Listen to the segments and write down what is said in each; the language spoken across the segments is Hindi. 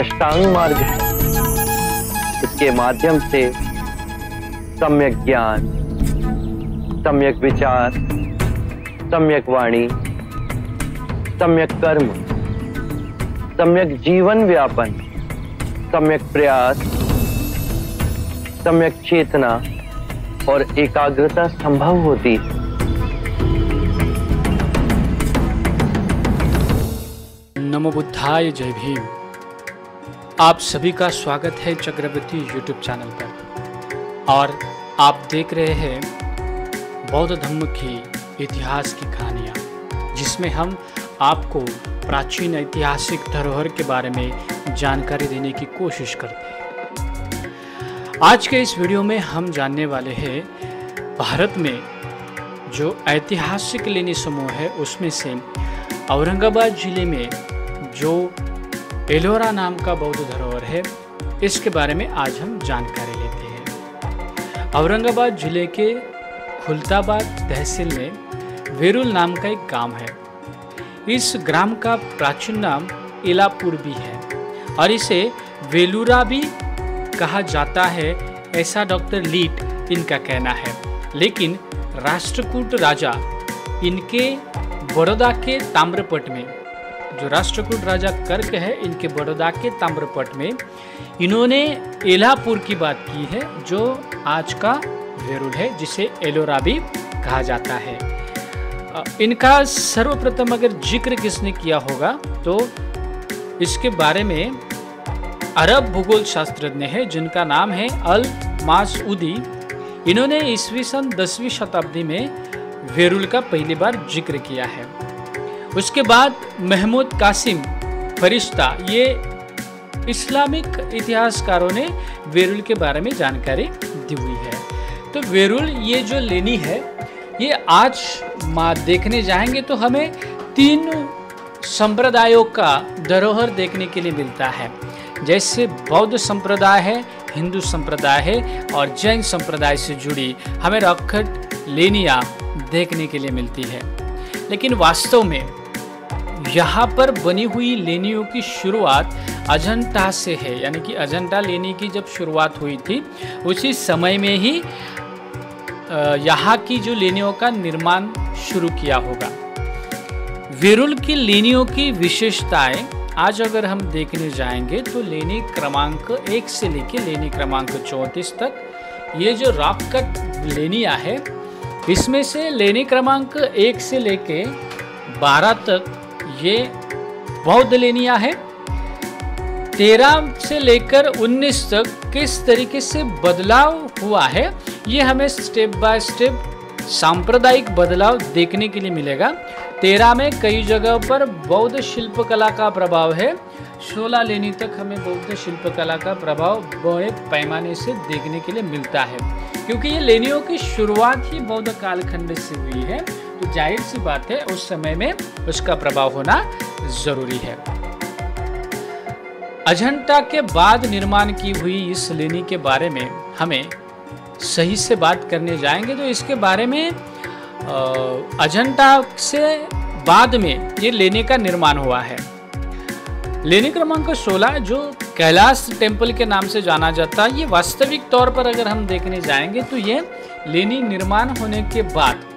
अष्टांग मार्ग है। इसके माध्यम से सम्यक ज्ञान, सम्यक विचार, सम्यक वाणी, सम्यक कर्म, सम्यक जीवन व्यापन, सम्यक प्रयास, सम्यक चेतना और एकाग्रता संभव होती है। नमो बुद्धाय, जय भीम। आप सभी का स्वागत है चक्रवर्ती यूट्यूब चैनल पर और आप देख रहे हैं बौद्ध धर्म की इतिहास की कहानियाँ, जिसमें हम आपको प्राचीन ऐतिहासिक धरोहर के बारे में जानकारी देने की कोशिश करते हैं। आज के इस वीडियो में हम जानने वाले हैं भारत में जो ऐतिहासिक लेनी समूह है उसमें से औरंगाबाद जिले में जो एलोरा नाम का बौद्ध धरोहर है, इसके बारे में आज हम जानकारी लेते हैं। औरंगाबाद जिले के खुलताबाद तहसील में वेरुल नाम का एक गांव है। इस ग्राम का प्राचीन नाम एलापुर भी है और इसे वेलुरा भी कहा जाता है, ऐसा डॉक्टर लीट इनका कहना है। लेकिन राष्ट्रकूट राजा इनके बड़ौदा के ताम्रपट में, जो राष्ट्रकूट राजा कर्क है, इनके बड़ौदा के ताम्रपट में इन्होंने एलापुर की बात की है, जो आज का वेरुल है, जिसे एलोरा भी कहा जाता है। इनका सर्वप्रथम अगर जिक्र किसने किया होगा तो इसके बारे में अरब भूगोल शास्त्रज्ञ है जिनका नाम है अल मासऊदी। इन्होंने ईस्वी सन 10वीं शताब्दी में वेरुल का पहली बार जिक्र किया है। उसके बाद महमूद कासिम फरिश्ता, ये इस्लामिक इतिहासकारों ने वेरुल के बारे में जानकारी दी हुई है। तो वेरुल ये जो लेनी है, ये आज देखने जाएंगे तो हमें 3 संप्रदायों का धरोहर देखने के लिए मिलता है। जैसे बौद्ध संप्रदाय है, हिंदू संप्रदाय है और जैन संप्रदाय से जुड़ी हमें रॉककट लेनियाँ देखने के लिए मिलती है। लेकिन वास्तव में यहाँ पर बनी हुई लेनियों की शुरुआत अजंता से है, यानी कि अजंता लेनी की जब शुरुआत हुई थी उसी समय में ही यहाँ की जो लेनियों का निर्माण शुरू किया होगा। वेरुल की लेनियों की विशेषताएं आज अगर हम देखने जाएंगे तो लेनी क्रमांक 1 से लेके लेनी क्रमांक 34 तक ये जो रॉक कट लेनियाँ है, इसमें से लेनी क्रमांक 1 से लेके 12 तक ये बौद्ध लेनियाँ है। 13 से लेकर 19 तक किस तरीके से बदलाव हुआ है, ये हमें स्टेप बाय स्टेप सांप्रदायिक बदलाव देखने के लिए मिलेगा। 13 में कई जगह पर बौद्ध शिल्पकला का प्रभाव है। 16 लेनी तक हमें बौद्ध शिल्पकला का प्रभाव बड़े पैमाने से देखने के लिए मिलता है, क्योंकि ये लेनियों की शुरुआत ही बौद्ध कालखंड से हुई है, तो जाहिर सी बात है उस समय में उसका प्रभाव होना जरूरी है। अजंता के बाद निर्माण की हुई इस लेनी के बारे में हमें सही से बात करने जाएंगे तो इसके बारे में अजंता से बाद में ये लेनी का निर्माण हुआ है। लेनी क्रमांक 16 जो कैलाश टेम्पल के नाम से जाना जाता है, ये वास्तविक तौर पर अगर हम देखने जाएंगे तो ये लेनी निर्माण होने के बाद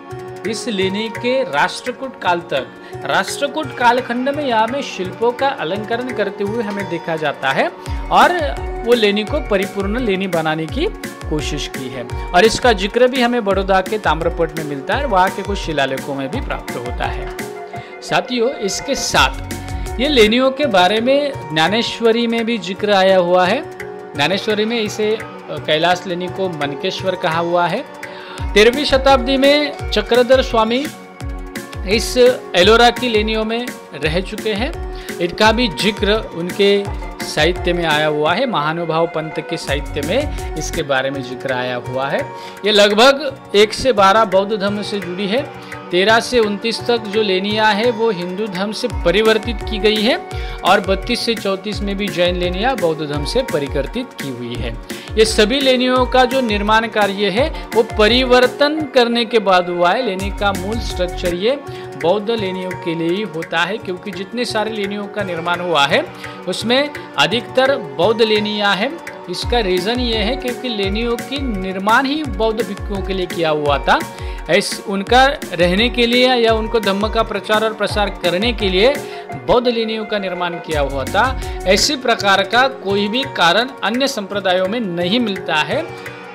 इस लेनी के राष्ट्रकूट काल तक, राष्ट्रकूट कालखंड में यहाँ में शिल्पों का अलंकरण करते हुए हमें देखा जाता है और वो लेनी को परिपूर्ण लेनी बनाने की कोशिश की है। और इसका जिक्र भी हमें बड़ौदा के ताम्रपट में मिलता है, वहाँ के कुछ शिलालेखों में भी प्राप्त होता है। साथियों, इसके साथ ये लेनियों के बारे में ज्ञानेश्वरी में भी जिक्र आया हुआ है। ज्ञानेश्वरी में इसे कैलाश लेनी को मनकेश्वर कहा हुआ है। 13वीं शताब्दी में चक्रधर स्वामी इस एलोरा की लेनियों में रह चुके हैं। इनका भी जिक्र उनके साहित्य में आया हुआ है। महानुभाव पंथ के साहित्य में इसके बारे में जिक्र आया हुआ है। ये लगभग 1 से 12 बौद्ध धर्म से जुड़ी है। 13 से 29 तक जो लेनियाँ है वो हिंदू धर्म से परिवर्तित की गई है और 32 से 34 में भी जैन लेनियाँ बौद्ध धर्म से परिवर्तित की हुई है। ये सभी लेनियों का जो निर्माण कार्य है वो परिवर्तन करने के बाद हुआ है। लेनी का मूल स्ट्रक्चर ये बौद्ध लेनियों के लिए ही होता है, क्योंकि जितने सारे लेनियों का निर्माण हुआ है उसमें अधिकतर बौद्ध लेनियाँ हैं। इसका रीज़न ये है क्योंकि लेनियों की निर्माण ही बौद्ध भिक्षुओं के लिए किया हुआ था। उनका रहने के लिए या उनको धम्म का प्रचार और प्रसार करने के लिए बौद्ध लेनियों का निर्माण किया हुआ था। ऐसी प्रकार का कोई भी कारण अन्य संप्रदायों में नहीं मिलता है।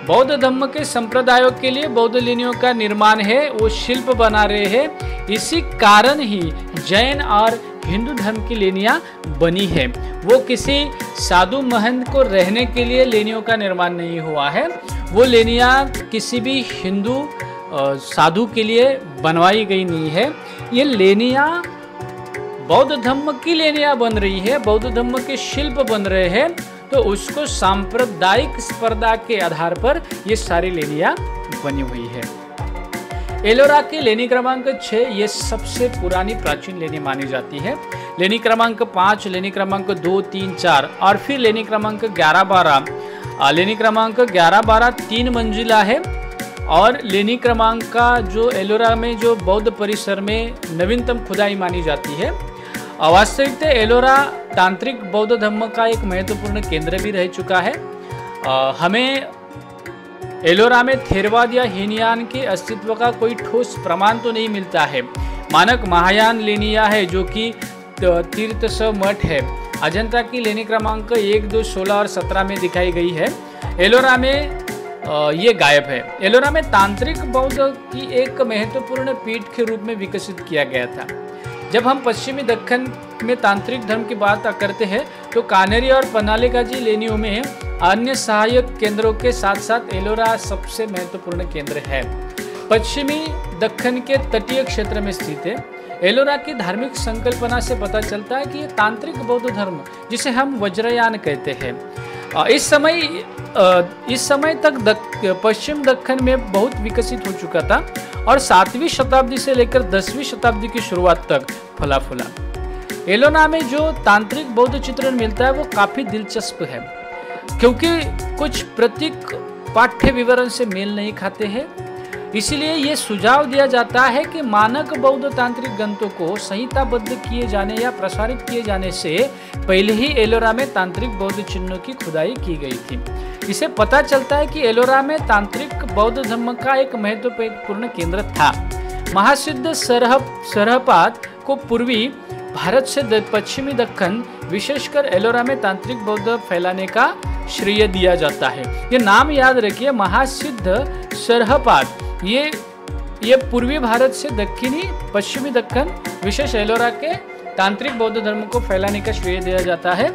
बौद्ध धम्म के संप्रदायों के लिए बौद्ध लेनियों का निर्माण है, वो शिल्प बना रहे हैं। इसी कारण ही जैन और हिंदू धर्म की लेनियाँ बनी है। वो किसी साधु महंत को रहने के लिए लेनियों का निर्माण नहीं हुआ है। वो लेनियाँ किसी भी हिंदू साधु के लिए बनवाई गई नहीं है। ये लेनियाँ बौद्ध धर्म की लेनियाँ बन रही है, बौद्ध धर्म के शिल्प बन रहे हैं, तो उसको सांप्रदायिक स्पर्धा के आधार पर ये सारी लेनियाँ बनी हुई है। एलोरा की लेनी क्रमांक 6 ये सबसे पुरानी प्राचीन लेनी मानी जाती है। लेनी क्रमांक 5, लेनी क्रमांक 2, 3, 4 और फिर लेनी क्रमांक 11, 12। लेनी क्रमांक 11, 12 3 मंजिला है। और लेनी क्रमांक का जो एलोरा में जो बौद्ध परिसर में नवीनतम खुदाई मानी जाती है। वास्तविकता एलोरा तांत्रिक बौद्ध धर्म का एक महत्वपूर्ण केंद्र भी रह चुका है। हमें एलोरा में थेरवाद या हीनयान के अस्तित्व का कोई ठोस प्रमाण तो नहीं मिलता है। मानक महायान लेनिया है जो कि तीर्थ मठ है। अजंता की लेनी क्रमांक 1, 2, 16 और 17 में दिखाई गई है। एलोरा में ये गायब है। एलोरा में तांत्रिक बौद्ध की एक महत्वपूर्ण पीठ के रूप में विकसित किया गया था। जब हम पश्चिमी दक्कन में तांत्रिक धर्म की बात करते हैं तो कानेरी और पनालेगाजी लेनियों में अन्य सहायक केंद्रों के साथ साथ एलोरा सबसे महत्वपूर्ण केंद्र है। पश्चिमी दक्कन के तटीय क्षेत्र में स्थित है। एलोरा की धार्मिक संकल्पना से पता चलता है कि ये तांत्रिक बौद्ध धर्म, जिसे हम वज्रयान कहते हैं, इस समय तक पश्चिम दक्कन में बहुत विकसित हो चुका था और 7वीं शताब्दी से लेकर 10वीं शताब्दी की शुरुआत तक फला फूला। एलोरा में जो तांत्रिक बौद्ध चित्रण मिलता है वो काफी दिलचस्प है, क्योंकि कुछ प्रतीक पाठ्य विवरण से मेल नहीं खाते हैं। इसलिए ये सुझाव दिया जाता है कि मानक बौद्ध तांत्रिक ग्रंथों को संहिताबद्ध किए जाने या प्रसारित किए जाने से पहले ही एलोरा में तांत्रिक बौद्ध चिन्हों की खुदाई की गई थी। इसे पता चलता है कि एलोरा में तांत्रिक बौद्ध धर्म का एक महत्वपूर्ण केंद्र था। महासिद्ध सरहपात को पूर्वी भारत से पश्चिमी दक्कन, विशेषकर एलोरा में तांत्रिक बौद्ध फैलाने का श्रेय दिया जाता है। ये नाम याद रखिए, महासिद्ध सरहपात, ये पूर्वी भारत से दक्षिणी पश्चिमी दक्कन, विशेष एलोरा के तांत्रिक बौद्ध धर्म को फैलाने का श्रेय दिया जाता है।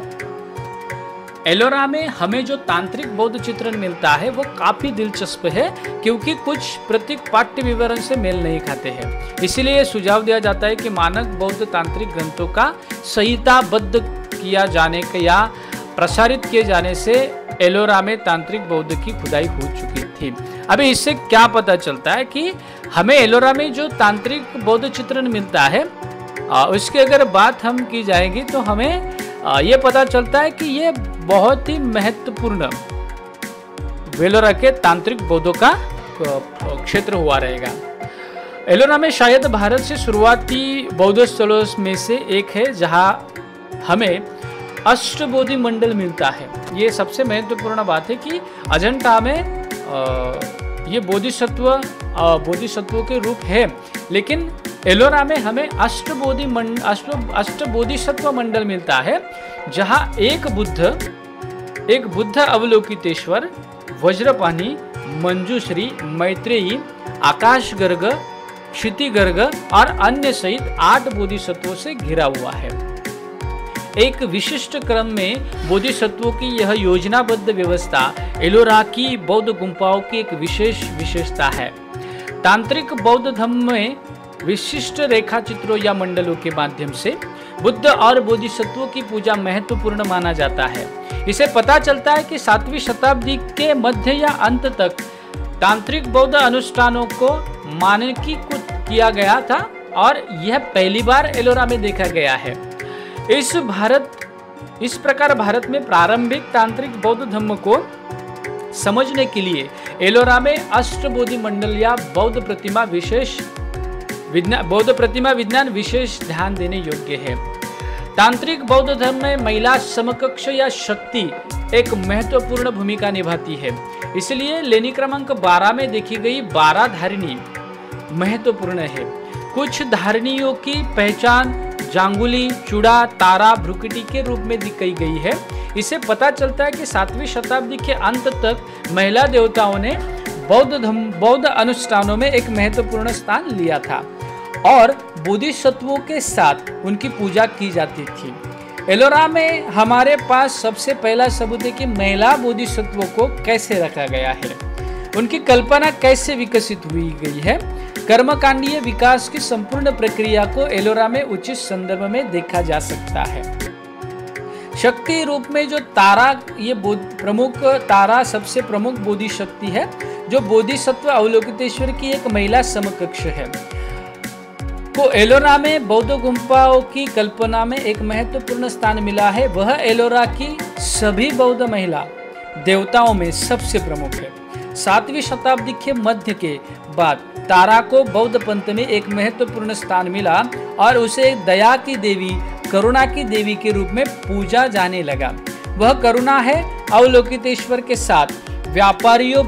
एलोरा में हमें जो तांत्रिक बौद्ध चित्रण मिलता है वो काफी दिलचस्प है, क्योंकि कुछ प्रतीक पाठ्य विवरण से मेल नहीं खाते हैं। इसीलिए सुझाव दिया जाता है कि मानक बौद्ध तांत्रिक ग्रंथों का संहिताबद्ध किया जाने या प्रसारित किए जाने से एलोरा में तांत्रिक बौद्ध की खुदाई हो चुकी थी। अभी इससे क्या पता चलता है कि हमें एलोरा में जो तांत्रिक बौद्ध चित्रण मिलता है उसकी अगर बात हम की जाएगी तो हमें ये पता चलता है कि ये बहुत ही महत्वपूर्ण एलोरा के तांत्रिक बौद्धों का क्षेत्र हुआ रहेगा। एलोरा में शायद भारत से शुरुआती बौद्ध स्थलों में से एक है जहां हमें अष्टबोधि मंडल मिलता है। ये सबसे महत्वपूर्ण बात है कि अजंता में ये बोधिसत्वों के रूप है, लेकिन एलोरा में हमें अष्टबोधिसत्व मंडल मिलता है, जहां एक बुद्ध अवलोकितेश्वर, वज्रपाणी, मंजूश्री, मैत्रेयी, आकाशगर्ग, क्षितिगर्ग और अन्य सहित 8 बोधिसत्वों से घिरा हुआ है। एक विशिष्ट क्रम में बोधिसत्वों की यह योजनाबद्ध व्यवस्था एलोरा की बौद्ध गुंफाओं की एक विशेषता है। तांत्रिक बौद्ध धर्म में विशिष्ट रेखा चित्रों या मंडलों के माध्यम से बुद्ध और बोधिसत्वों की पूजा महत्वपूर्ण माना जाता है। इसे पता चलता है कि 7वीं शताब्दी के मध्य या अंत तक तांत्रिक बौद्ध अनुष्ठानों को मानकीकृत किया गया था और यह पहली बार एलोरा में देखा गया है। इस प्रकार भारत में प्रारंभिक तांत्रिक बौद्ध धर्म को समझने के लिए एलोरा में अष्टबोधि मंडल या बौद्ध प्रतिमा बौद्ध प्रतिमा विज्ञान विशेष ध्यान देने योग्य है। तांत्रिक बौद्ध धर्म में महिला समकक्ष या शक्ति एक महत्वपूर्ण भूमिका निभाती है। इसलिए लेनी क्रमांक 12 में देखी गई 12 धारिणी महत्वपूर्ण है। कुछ धारिणियों की पहचान जांगुली, चूड़ा, तारा, भ्रुकुटी के रूप में दिखाई गई है। इससे पता चलता है कि 7वीं शताब्दी के अंत तक महिला देवताओं ने बौद्ध अनुष्ठानों में एक महत्वपूर्ण स्थान लिया था और बोधिसत्वों के साथ उनकी पूजा की जाती थी। एलोरा में हमारे पास सबसे पहला सबूत है कि महिला बोधिसत्वों को कैसे रखा गया है, उनकी कल्पना कैसे विकसित हुई गई है। कर्मकांडीय विकास की संपूर्ण प्रक्रिया को एलोरा में उचित संदर्भ में देखा जा सकता है। शक्ति रूप में जो तारा, ये प्रमुख तारा सबसे प्रमुख बोधि शक्ति है, जो बोधिसत्व अवलोकितेश्वर की एक महिला समकक्ष है, को एलोरा में बौद्ध गुम्फाओं की कल्पना में एक महत्वपूर्ण स्थान मिला है। वह एलोरा की सभी बौद्ध महिला देवताओं में सबसे प्रमुख है। 7वीं शताब्दी के मध्य के बाद तारा को बौद्ध पंथ में एक महत्वपूर्ण स्थान मिला और उसे दया की देवी, करुणा की देवी के रूप में पूजा जाने लगा। वह करुणा है अवलोकितेश्वर के साथ व्यापारियों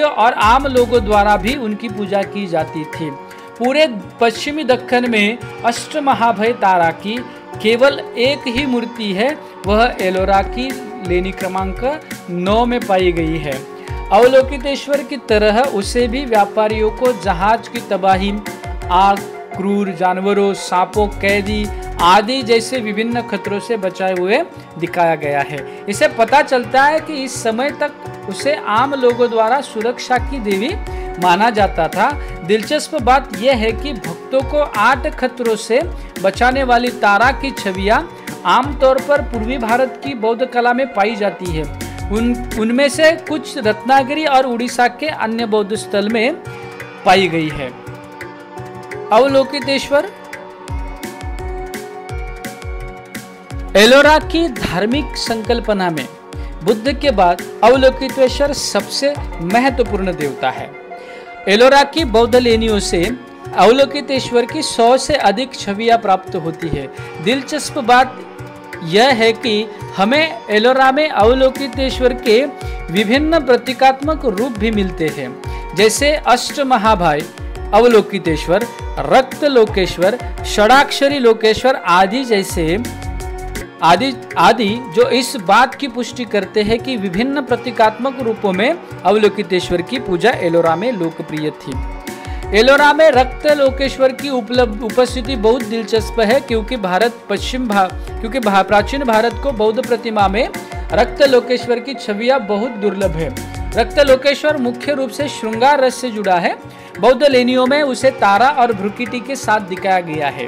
और आम लोगों द्वारा भी उनकी पूजा की जाती थी। पूरे पश्चिमी दक्कन में अष्टमहाभय तारा की केवल एक ही मूर्ति है, वह एलोरा की लेनी क्रमांक 9 में पाई गई है। अवलोकितेश्वर की तरह उसे भी व्यापारियों को जहाज की तबाही, आग, क्रूर जानवरों, सांपों, कैदी आदि जैसे विभिन्न खतरों से बचाए हुए दिखाया गया है। इसे पता चलता है कि इस समय तक उसे आम लोगों द्वारा सुरक्षा की देवी माना जाता था। दिलचस्प बात यह है कि भक्तों को 8 खतरों से बचाने वाली तारा की छवियां आमतौर पर पूर्वी भारत की बौद्ध कला में पाई जाती है। उनमें से कुछ रत्नागिरी और उड़ीसा के अन्य बौद्ध स्थल में पाई गई है। अवलोकितेश्वर एलोरा की धार्मिक संकल्पना में बुद्ध के बाद अवलोकितेश्वर सबसे महत्वपूर्ण देवता है। एलोरा की बौद्ध लेनियों से अवलोकितेश्वर की 100 से अधिक छवियां प्राप्त होती है। दिलचस्प बात यह है कि हमें एलोरा में अवलोकितेश्वर के विभिन्न प्रतीकात्मक रूप भी मिलते हैं, जैसे अष्टमहाभय अवलोकितेश्वर, रक्त लोकेश्वर, षडाक्षरी लोकेश्वर आदि जो इस बात की पुष्टि करते हैं कि विभिन्न प्रतीकात्मक रूपों में अवलोकितेश्वर की पूजा एलोरा में लोकप्रिय थी। एलोरा में रक्त लोकेश्वर की उपस्थिति बहुत दिलचस्प है, क्योंकि प्राचीन भारत को बौद्ध प्रतिमा में रक्त लोकेश्वर की छवियां बहुत दुर्लभ है। रक्त लोकेश्वर मुख्य रूप से श्रृंगार रस से जुड़ा है। बौद्ध लेनियों में उसे तारा और भ्रुकुटी के साथ दिखाया गया है।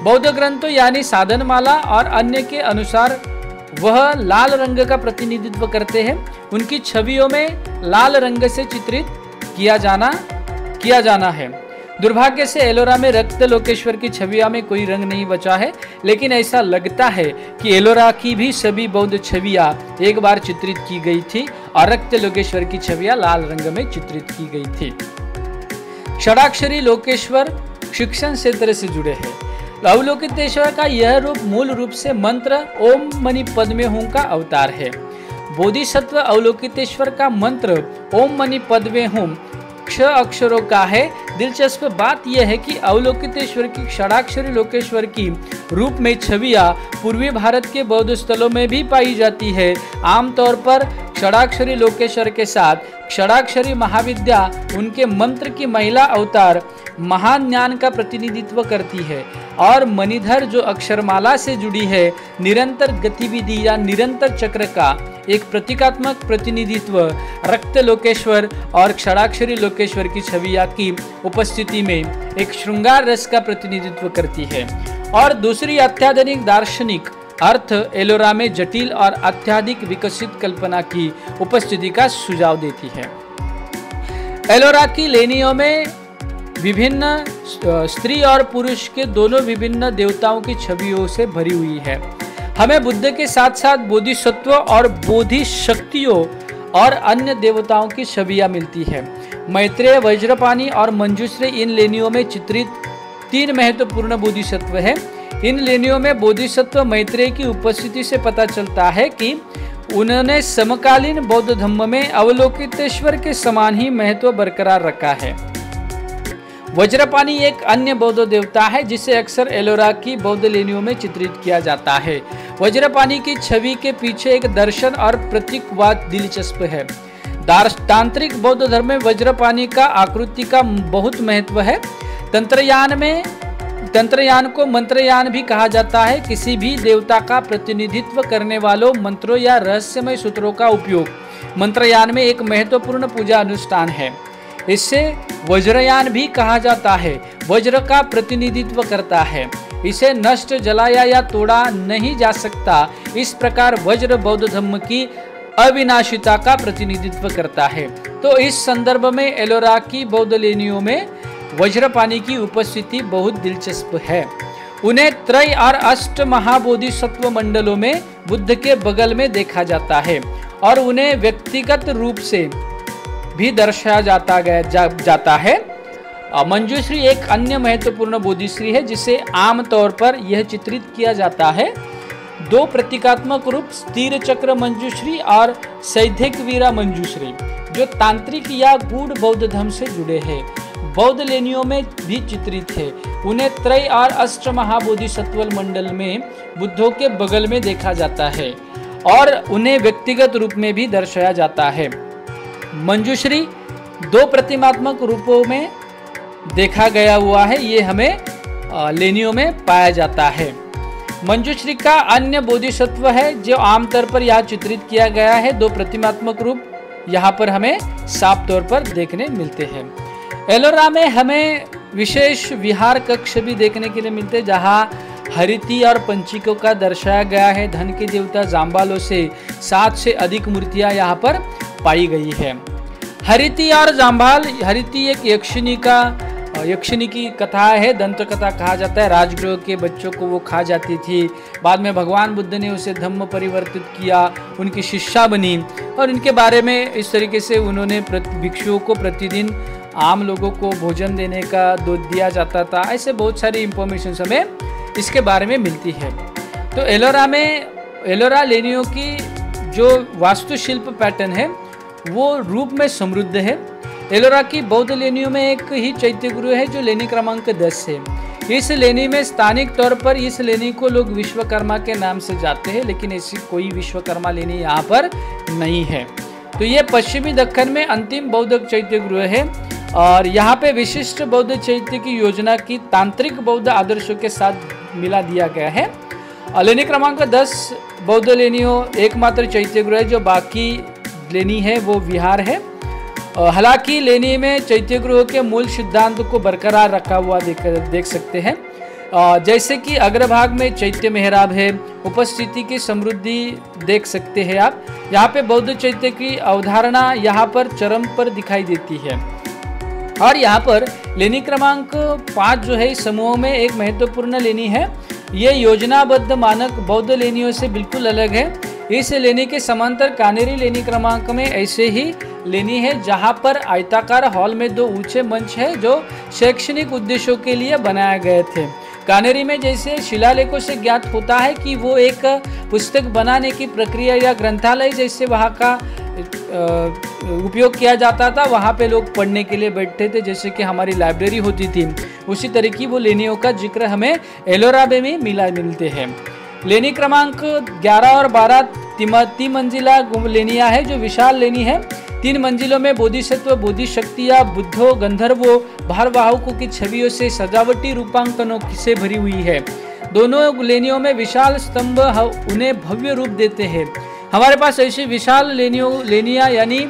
बौद्ध ग्रंथों यानी साधनमाला और अन्य के अनुसार वह लाल रंग का प्रतिनिधित्व करते हैं। उनकी छवियों में लाल रंग से चित्रित किया जाना है। दुर्भाग्य से एलोरा में रक्त लोकेश्वर की छवियों में कोई रंग नहीं बचा है, लेकिन ऐसा लगता है कि एलोरा की भी सभी बौद्ध छवियां एक बार चित्रित की गई थी और रक्त लोकेश्वर की छवियां लाल रंग में चित्रित की गई थी। षडाक्षरी लोकेश्वर शिक्षण क्षेत्र से जुड़े हैं। अवलोकितेश्वर का यह रूप मूल रूप से मंत्र ओम मणि पद्मे हूं का अवतार है। बोधिसत्व अवलोकितेश्वर का मंत्र ओम मणि पद्मे हूं 6 अक्षरों का है। दिलचस्प बात यह है कि अवलोकितेश्वर की षडाक्षरी लोकेश्वर की रूप में छवियां पूर्वी भारत के बौद्ध स्थलों में भी पाई जाती है। आमतौर पर षडाक्षरी लोकेश्वर के साथ षडाक्षरी महाविद्या उनके मंत्र की महिला अवतार महान ज्ञान का प्रतिनिधित्व करती है, और मणिधर जो अक्षरमाला से जुड़ी है निरंतर गतिविधि या निरंतर चक्र का एक प्रतीकात्मक प्रतिनिधित्व रक्त लोकेश्वर और षडाक्षरी लोकेश्वर की छवियां की उपस्थिति में एक श्रृंगार रस का प्रतिनिधित्व करती है। और दूसरी अत्याधुनिक दार्शनिक अर्थ एलोरा में जटिल और अत्यधिक विकसित कल्पना की उपस्थिति का सुझाव देती है। एलोरा की लेनियों में विभिन्न स्त्री और पुरुष के दोनों विभिन्न देवताओं की छवियों से भरी हुई है। हमें बुद्ध के साथ साथ बोधिसत्व और बोधि शक्तियों और अन्य देवताओं की छवियां मिलती है। मैत्रेय, वज्रपाणी और मंजूश्री इन लेनियों में चित्रित 3 महत्वपूर्ण बोधिसत्व है। इन लेनियों में बोधिसत्व मैत्रेय की उपस्थिति से पता चलता है कि उन्होंने समकालीन बौद्ध धम्म में अवलोकितेश्वर के समान ही महत्व बरकरार रखा है। वज्रपाणी एक अन्य बौद्ध देवता है जिसे अक्सर एलोरा की बौद्ध लेनियों में चित्रित किया जाता है। वज्रपाणी की छवि के पीछे एक दर्शन और प्रतीकवाद दिलचस्प है। तांत्रिक बौद्ध धर्म में वज्रपाणी का आकृति का बहुत महत्व है। तंत्रयान को मंत्रयान भी कहा जाता है। किसी भी देवता का प्रतिनिधित्व करने वालों मंत्रों या रहस्यमय सूत्रों का उपयोग मंत्रयान में एक महत्वपूर्ण पूजा अनुष्ठान है। इसे वज्रयान भी कहा जाता है। वज्र का प्रतिनिधित्व करता है। इसे नष्ट, जलाया या तोड़ा नहीं जा सकता। इस प्रकार वज्र बौद्ध धर्म की अविनाशिता का प्रतिनिधित्व करता है। तो इस संदर्भ में एलोरा की बौद्ध लेनियों में वज्रपाणी की उपस्थिति बहुत दिलचस्प है। उन्हें त्रय और अष्ट महाबोधिसत्व मंडलों में बुद्ध के बगल में देखा जाता है और उन्हें व्यक्तिगत रूप से भी दर्शाया जाता है। मंजूश्री एक अन्य महत्वपूर्ण बोधिश्री है जिसे आमतौर पर यह चित्रित किया जाता है। 2 प्रतीकात्मक रूप स्थिर चक्र मंजूश्री और सैद्धिक वीरा मंजूश्री जो तांत्रिक या गूढ़ बौद्ध धर्म से जुड़े हैं बौद्ध लेनियों में भी चित्रित है। उन्हें त्रय और अष्ट महाबोधिसत्व मंडल में बुद्धों के बगल में देखा जाता है और उन्हें व्यक्तिगत रूप में भी दर्शाया जाता है। मंजूश्री 2 प्रतिमात्मक रूपों में देखा गया हुआ है। ये हमें लेनियों में पाया जाता है। मंजूश्री का अन्य बोधिसत्व है जो आमतौर पर यहाँ चित्रित किया गया है। 2 प्रतिमात्मक रूप यहाँ पर हमें साफ तौर पर देखने मिलते हैं। एलोरा में हमें विशेष विहार कक्ष भी देखने के लिए मिलते हैं जहाँ हरिति और पंचिकों का दर्शाया गया है। धन के देवता जाम्बालों से 7 से अधिक मूर्तियां यहाँ पर पाई गई है। हरिति और जाम्बाल, हरिति एक यक्षिणी की कथा है, दंत कथा कहा जाता है। राजगृह के बच्चों को वो खा जाती थी। बाद में भगवान बुद्ध ने उसे धम्म परिवर्तित किया, उनकी शिष्या बनी और इनके बारे में इस तरीके से उन्होंने भिक्षुओं को प्रतिदिन आम लोगों को भोजन देने का दिया जाता था। ऐसे बहुत सारी इंफॉर्मेशन हमें इसके बारे में मिलती है। तो एलोरा लेनियों की जो वास्तुशिल्प पैटर्न है वो रूप में समृद्ध है। एलोरा की बौद्ध लेनियों में एक ही चैत्यगृह है जो लेनी क्रमांक 10 है। इस लेनी में स्थानिक तौर पर इस लेनी को लोग विश्वकर्मा के नाम से जाते हैं, लेकिन ऐसी कोई विश्वकर्मा लेनी यहाँ पर नहीं है। तो ये पश्चिमी दक्कन में अंतिम बौद्ध चैत्यगृह है और यहाँ पे विशिष्ट बौद्ध चैत्य की योजना की तांत्रिक बौद्ध आदर्शों के साथ मिला दिया गया है। लेनी क्रमांक 10 बौद्ध लेनियों एकमात्र चैत्यगृह है जो बाकी लेनी है वो विहार है। हालांकि लेनी में चैत्यगृह के मूल सिद्धांत को बरकरार रखा हुआ देख सकते हैं। जैसे कि अग्रभाग में चैत्य मेहराब है, उपस्थिति की समृद्धि देख सकते हैं आप। यहाँ पे बौद्ध चैत्य की अवधारणा यहाँ पर चरम पर दिखाई देती है। और यहाँ पर लेनी क्रमांक 5 जो है इस समूह में एक महत्वपूर्ण लेनी है। ये योजनाबद्ध मानक बौद्ध लेनियों से बिल्कुल अलग है। इस लेनी के समांतर कानेरी लेनी क्रमांक में ऐसे ही लेनी है जहाँ पर आयताकार हॉल में 2 ऊंचे मंच है जो शैक्षणिक उद्देश्यों के लिए बनाए गए थे। कानेरी में जैसे शिलालेखों से ज्ञात होता है कि वो एक पुस्तक बनाने की प्रक्रिया या ग्रंथालय जैसे वहाँ का उपयोग किया जाता था। वहाँ पे लोग पढ़ने के लिए बैठते थे जैसे कि हमारी लाइब्रेरी होती थी। उसी तरह की वो लेनियों का जिक्र हमें एलोरा में मिलते हैं। लेनी क्रमांक 11 और 12 तिमंजिला लेनिया है जो विशाल लेनी है। 3 मंजिलों में बोधिसत्व, बोधिशक्तियाँ, बुद्धों, गंधर्वों, भारवाहकों की छवियों से सजावटी रूपांकनों से भरी हुई है। दोनों लेनियों में विशाल स्तंभ उन्हें भव्य रूप देते हैं। हमारे पास ऐसी विशाल लेनियाँ यानी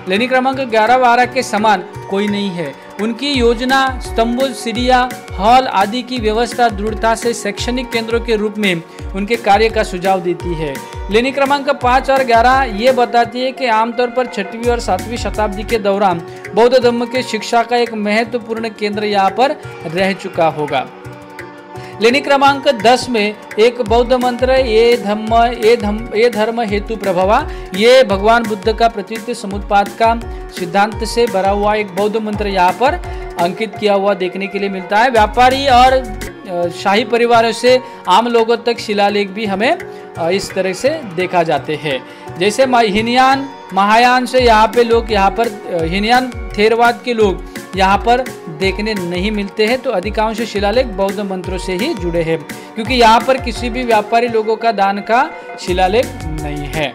लेनी क्रमांक 11-12 के समान कोई नहीं है। उनकी योजना, स्तंभों, सीढ़ियाँ, हॉल आदि की व्यवस्था दृढ़ता से शैक्षणिक केंद्रों के रूप में उनके कार्य का सुझाव देती है। लेनी क्रमांक 5 और 11 ये बताती है कि आमतौर पर 6वीं और 7वीं शताब्दी के दौरान बौद्ध धर्म के शिक्षा का एक महत्वपूर्ण केंद्र यहाँ पर रह चुका होगा। लेनी क्रमांक 10 में एक बौद्ध मंत्र ये धर्म हेतु प्रभवा। ये भगवान बुद्ध का प्रतीत समुत्पाद का सिद्धांत से भरा हुआ एक बौद्ध मंत्र यहाँ पर अंकित किया हुआ देखने के लिए मिलता है। व्यापारी और शाही परिवारों से आम लोगों तक शिलालेख भी हमें इस तरह से देखा जाते हैं। जैसे हीनयान महायान से यहाँ पे लोग यहाँ पर हीनयान थेरवाद के लोग यहाँ पर देखने नहीं मिलते हैं, तो अधिकांश शिलालेख बौद्ध मंत्रों से ही जुड़े हैं, क्योंकि यहाँ पर किसी भी व्यापारी लोगों का दान का शिलालेख नहीं है।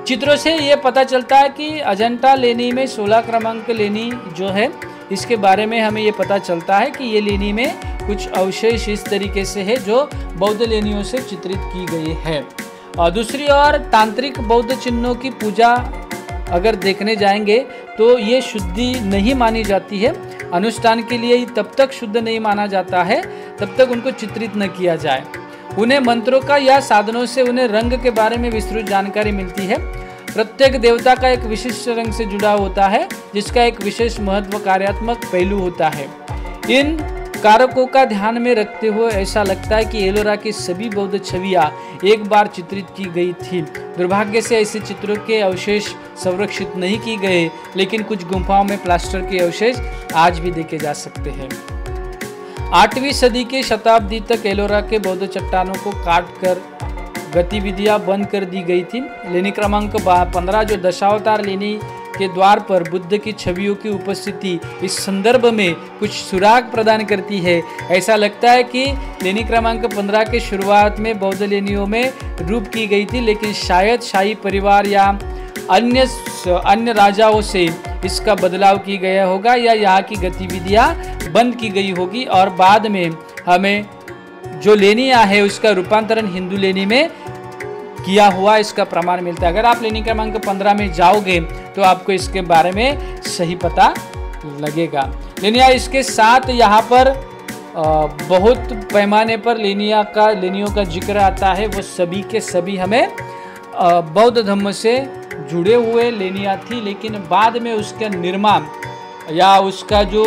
चित्रों से ये पता चलता है कि अजंता लेनी में 16 क्रमांक लेनी जो है इसके बारे में हमें ये पता चलता है कि ये लेनी में कुछ अवशेष इस तरीके से है जो बौद्ध लेनियों से चित्रित की गई है। और दूसरी ओर तांत्रिक बौद्ध चिन्हों की पूजा अगर देखने जाएंगे तो ये शुद्धि नहीं मानी जाती है। अनुष्ठान के लिए ही तब तक शुद्ध नहीं माना जाता है तब तक उनको चित्रित न किया जाए। उन्हें मंत्रों का या साधनों से उन्हें रंग के बारे में विस्तृत जानकारी मिलती है। प्रत्येक देवता का एक विशिष्ट रंग से जुड़ा होता है जिसका एक विशेष महत्व कार्यात्मक पहलू होता है। इन कारकों का ध्यान में रखते हुए ऐसा लगता है कि एलोरा की सभी बौद्ध छवियां एक बार चित्रित की गई थी। दुर्भाग्य से ऐसे चित्रों के अवशेष संरक्षित नहीं किए गए, लेकिन कुछ गुफाओं में प्लास्टर के अवशेष आज भी देखे जा सकते हैं। 8वीं सदी के शताब्दी तक एलोरा के बौद्ध चट्टानों को काटकर गतिविधियां बंद कर दी गई थी। लेनी क्रमांक 15 जो दशावतार लेनी के द्वार पर बुद्ध की छवियों की उपस्थिति इस संदर्भ में कुछ सुराग प्रदान करती है। ऐसा लगता है कि लेनी क्रमांक 15 के शुरुआत में बौद्ध लेनियों में रूप की गई थी, लेकिन शायद शाही परिवार या अन्य राजाओं से इसका बदलाव की गया होगा या यहाँ की गतिविधियाँ बंद की गई होगी और बाद में हमें जो लेनियाँ है उसका रूपांतरण हिंदू लेनी में किया हुआ इसका प्रमाण मिलता है। अगर आप लेनी क्रमांक 15 में जाओगे तो आपको इसके बारे में सही पता लगेगा। लेनिया इसके साथ यहाँ पर बहुत पैमाने पर लेनियों का जिक्र आता है। वो सभी के सभी हमें बौद्ध धर्म से जुड़े हुए लेनिया थी, लेकिन बाद में उसका निर्माण या उसका जो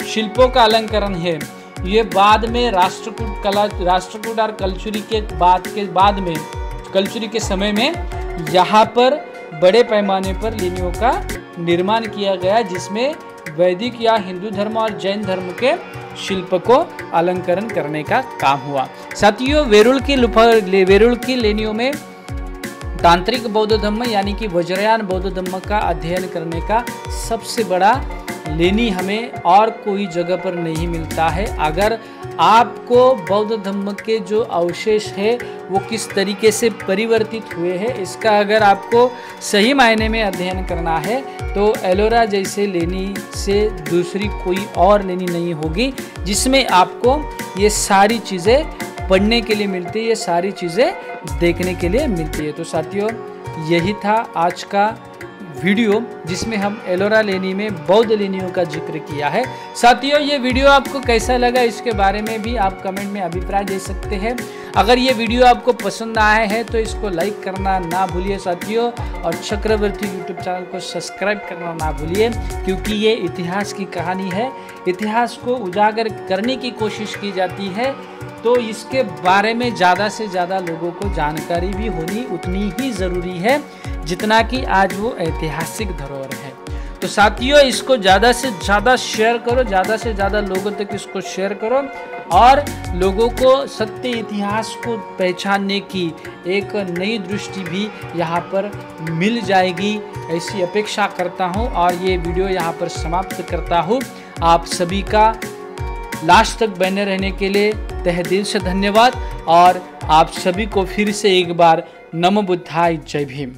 शिल्पों का अलंकरण है ये बाद में राष्ट्रकूट और कलचुरी के बाद में कलचुरी के समय में यहाँ पर बड़े पैमाने पर लेनियों का निर्माण किया गया, जिसमें वैदिक या हिंदू धर्म और जैन धर्म के शिल्प को अलंकरण करने का काम हुआ। साथियों, वेरुल की लेनियों में तांत्रिक बौद्ध धर्म यानी कि वज्रयान बौद्ध धर्म का अध्ययन करने का सबसे बड़ा लेनी हमें और कोई जगह पर नहीं मिलता है। अगर आपको बौद्ध धर्म के जो अवशेष है वो किस तरीके से परिवर्तित हुए हैं इसका अगर आपको सही मायने में अध्ययन करना है तो एलोरा जैसे लेनी से दूसरी कोई और लेनी नहीं होगी जिसमें आपको ये सारी चीज़ें पढ़ने के लिए मिलती है, ये सारी चीज़ें देखने के लिए मिलती है। तो साथियों, यही था आज का वीडियो जिसमें हम एलोरा लेनी में बौद्ध लेनियों का जिक्र किया है। साथियों, ये वीडियो आपको कैसा लगा इसके बारे में भी आप कमेंट में अभिप्राय दे सकते हैं। अगर ये वीडियो आपको पसंद आया है तो इसको लाइक करना ना भूलिए साथियों, और चक्रवर्ती यूट्यूब चैनल को सब्सक्राइब करना ना भूलिए, क्योंकि ये इतिहास की कहानी है। इतिहास को उजागर करने की कोशिश की जाती है तो इसके बारे में ज़्यादा से ज़्यादा लोगों को जानकारी भी होनी उतनी ही ज़रूरी है जितना कि आज वो ऐतिहासिक धरोहर है। तो साथियों, इसको ज़्यादा से ज़्यादा शेयर करो, ज़्यादा से ज़्यादा लोगों तक इसको शेयर करो और लोगों को सत्य इतिहास को पहचानने की एक नई दृष्टि भी यहाँ पर मिल जाएगी, ऐसी अपेक्षा करता हूँ। और ये वीडियो यहाँ पर समाप्त करता हूँ। आप सभी का लास्ट तक बने रहने के लिए तहे दिल से धन्यवाद और आप सभी को फिर से एक बार नमो बुद्धाय, जय भीम।